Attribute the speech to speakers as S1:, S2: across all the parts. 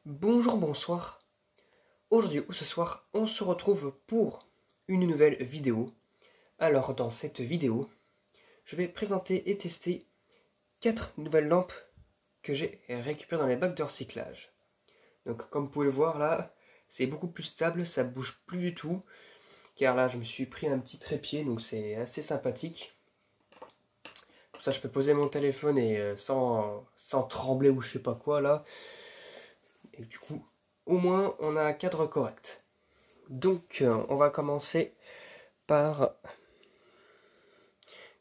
S1: Bonjour, bonsoir. Aujourd'hui ou ce soir, on se retrouve pour une nouvelle vidéo. Alors, dans cette vidéo, je vais présenter et tester 4 nouvelles lampes que j'ai récupérées dans les bacs de recyclage. Donc, comme vous pouvez le voir là, c'est beaucoup plus stable, ça bouge plus du tout. Car là, je me suis pris un petit trépied, donc c'est assez sympathique. Comme ça, je peux poser mon téléphone et sans trembler ou je sais pas quoi là. Et du coup, au moins, on a un cadre correct. Donc, on va commencer par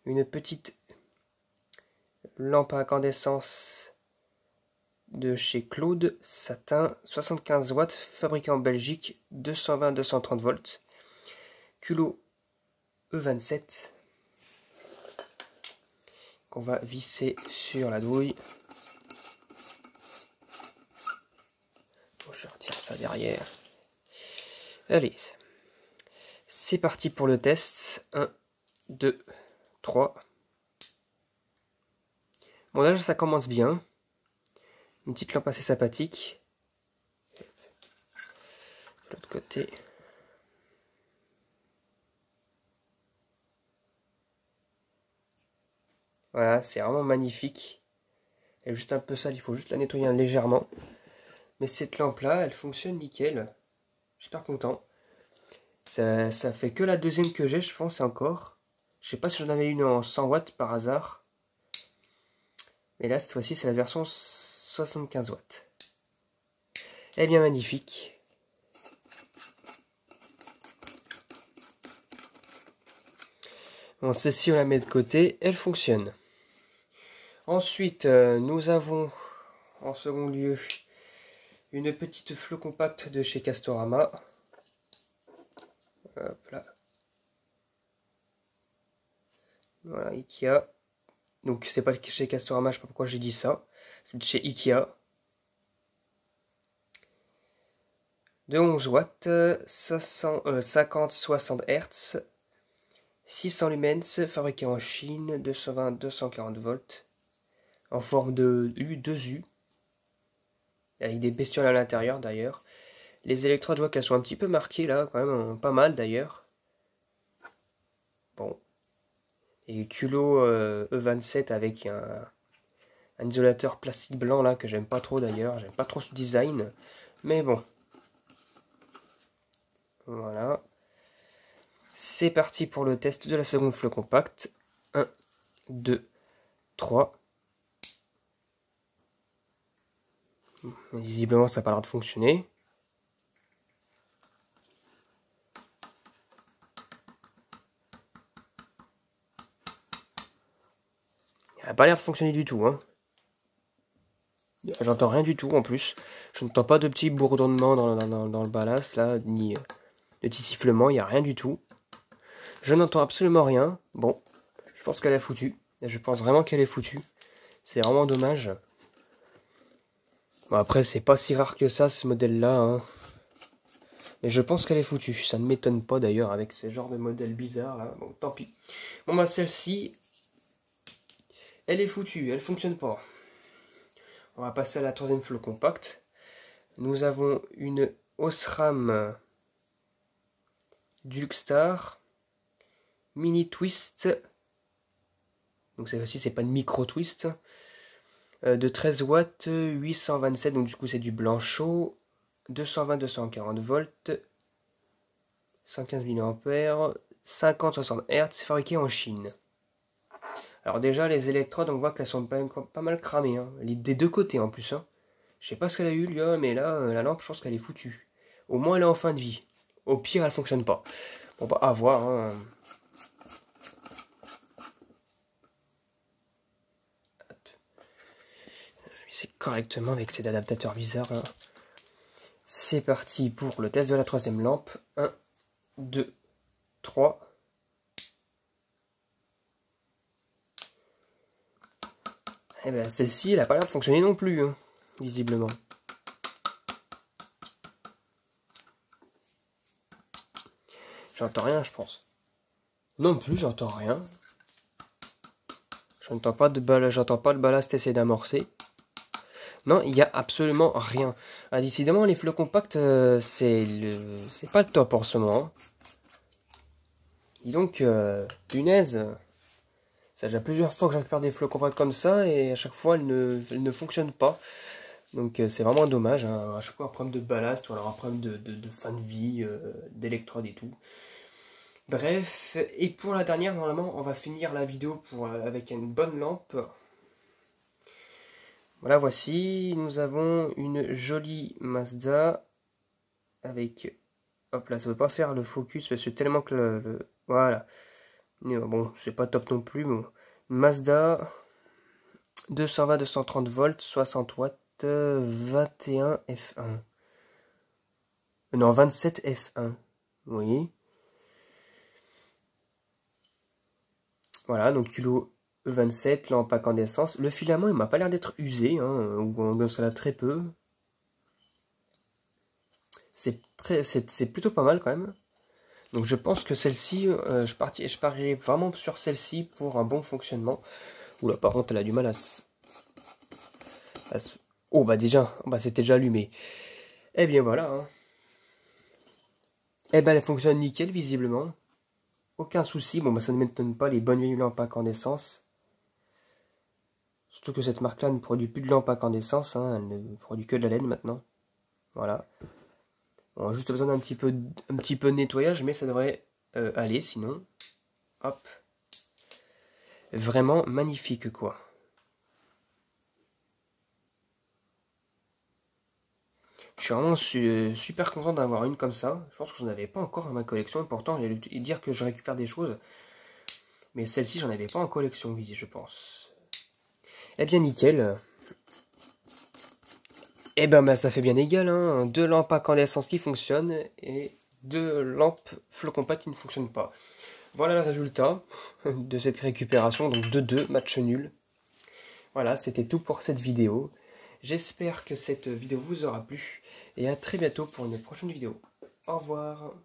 S1: une petite lampe à incandescence de chez Claude, satin, 75 watts, fabriquée en Belgique, 220-230 volts, culot E27, qu'on va visser sur la douille. Bon, je retire ça derrière. Allez, c'est parti pour le test. 1, 2, 3. Bon, là, ça commence bien. Une petite lampe assez sympathique. De l'autre côté. Voilà, c'est vraiment magnifique. Elle est juste un peu sale, il faut juste la nettoyer légèrement. Mais cette lampe-là, elle fonctionne nickel. Je suis super content. Ça fait que la deuxième que j'ai, je pense, encore. Je sais pas si j'en avais une en 100 watts par hasard. Mais là, cette fois-ci, c'est la version 75 watts. Elle est bien magnifique. Bon, celle-ci, on la met de côté. Elle fonctionne. Ensuite, nous avons, en second lieu, une petite flot compacte de chez Castorama. Hop là. Voilà, Ikea. Donc, c'est pas chez Castorama, je sais pas pourquoi j'ai dit ça. C'est de chez Ikea. De 11 watts, 50-60 Hz, 600 lumens, fabriqué en Chine, 220-240 volts, en forme de U2U, avec des bestioles à l'intérieur d'ailleurs. Les électrodes, je vois qu'elles sont un petit peu marquées là, quand même, pas mal d'ailleurs. Bon. Et culot E27 avec un isolateur plastique blanc là, que j'aime pas trop d'ailleurs, j'aime pas trop ce design, mais bon. Voilà. C'est parti pour le test de la seconde flot compacte. 1, 2, 3. Visiblement, ça n'a pas l'air de fonctionner. Ça n'a pas l'air de fonctionner du tout. Hein. J'entends rien du tout en plus. Je n'entends pas de petits bourdonnements dans le ballast, là, ni de petits sifflements, il n'y a rien du tout. Je n'entends absolument rien. Bon, je pense qu'elle est foutue. Je pense vraiment qu'elle est foutue. C'est vraiment dommage. Bon, après, c'est pas si rare que ça, ce modèle-là. Hein. Mais je pense qu'elle est foutue. Ça ne m'étonne pas d'ailleurs avec ce genre de modèle bizarre là. Bon, tant pis. Bon, bah, celle-ci, elle est foutue. Elle fonctionne pas. On va passer à la troisième flot compacte. Nous avons une Osram Duluxstar Mini Twist. Donc cette fois-ci, c'est pas de micro twist. De 13 watts, 827. Donc du coup, c'est du blanc chaud. 220-240 volts. 115 mAh. 50-60 Hz. Fabriqué en Chine. Alors déjà, les électrodes, on voit qu'elles sont pas mal cramées. Hein. Des deux côtés en plus. Hein. Je sais pas ce qu'elle a eu, là, mais là, la lampe, je pense qu'elle est foutue. Au moins, elle est en fin de vie. Au pire, elle fonctionne pas. Bon, bah, à voir. Hein. C'est correctement avec ces adaptateurs bizarres. Hein. C'est parti pour le test de la troisième lampe. 1, 2, 3. Eh ben, celle-ci, elle a pas l'air de fonctionner non plus, hein, visiblement. J'entends rien, je pense. Non plus, j'entends rien. J'entends pas le ballast essayer d'amorcer. Non, il n'y a absolument rien. Ah, décidément, les flots compacts, c'est pas le top en ce moment. Dis donc, punaise, ça fait déjà plusieurs fois que je récupère des flots compacts comme ça, et à chaque fois, elles ne fonctionnent pas. Donc c'est vraiment dommage, hein. À chaque fois un problème de ballast, ou alors un problème de fin de vie, d'électrode et tout. Bref, et pour la dernière, normalement, on va finir la vidéo avec une bonne lampe. Voilà, voici, nous avons une jolie Mazda avec... Hop là, ça ne veut pas faire le focus parce que tellement que voilà. Mais bon, c'est pas top non plus. Bon. Une Mazda 220-230 volts, 60 watts, 21 F1. Non, 27 F1. Oui. Voilà, donc culot E27, lampe incandescence. Le filament, il m'a pas l'air d'être usé, hein, ou dans cela très peu. C'est plutôt pas mal quand même. Donc je pense que celle-ci, je parierais vraiment sur celle-ci pour un bon fonctionnement. Oula, par contre, elle a du mal à se... Oh, bah déjà, bah, c'était déjà allumé. Eh bien voilà. Hein. Eh ben, elle fonctionne nickel, visiblement. Aucun souci. Bon, bah, ça ne m'étonne pas, les bonnes vieilles lampes à incandescence. Surtout que cette marque-là ne produit plus de lampes à incandescence. Hein, elle ne produit que de la laine maintenant. Voilà. On a juste besoin d'un petit peu de nettoyage, mais ça devrait aller sinon. Hop. Vraiment magnifique, quoi. Je suis vraiment super content d'avoir une comme ça. Je pense que je n'en avais pas encore dans ma collection. Et pourtant, j'allais dire que je récupère des choses. Mais celle-ci, j'en avais pas en collection, je pense. Eh bien, nickel. Eh ben, bah, ça fait bien égal, hein. 2 lampes incandescence qui fonctionnent et 2 lampes flot compact qui ne fonctionnent pas. Voilà le résultat de cette récupération, donc 2-2, match nul. Voilà, c'était tout pour cette vidéo. J'espère que cette vidéo vous aura plu et à très bientôt pour une prochaine vidéo. Au revoir.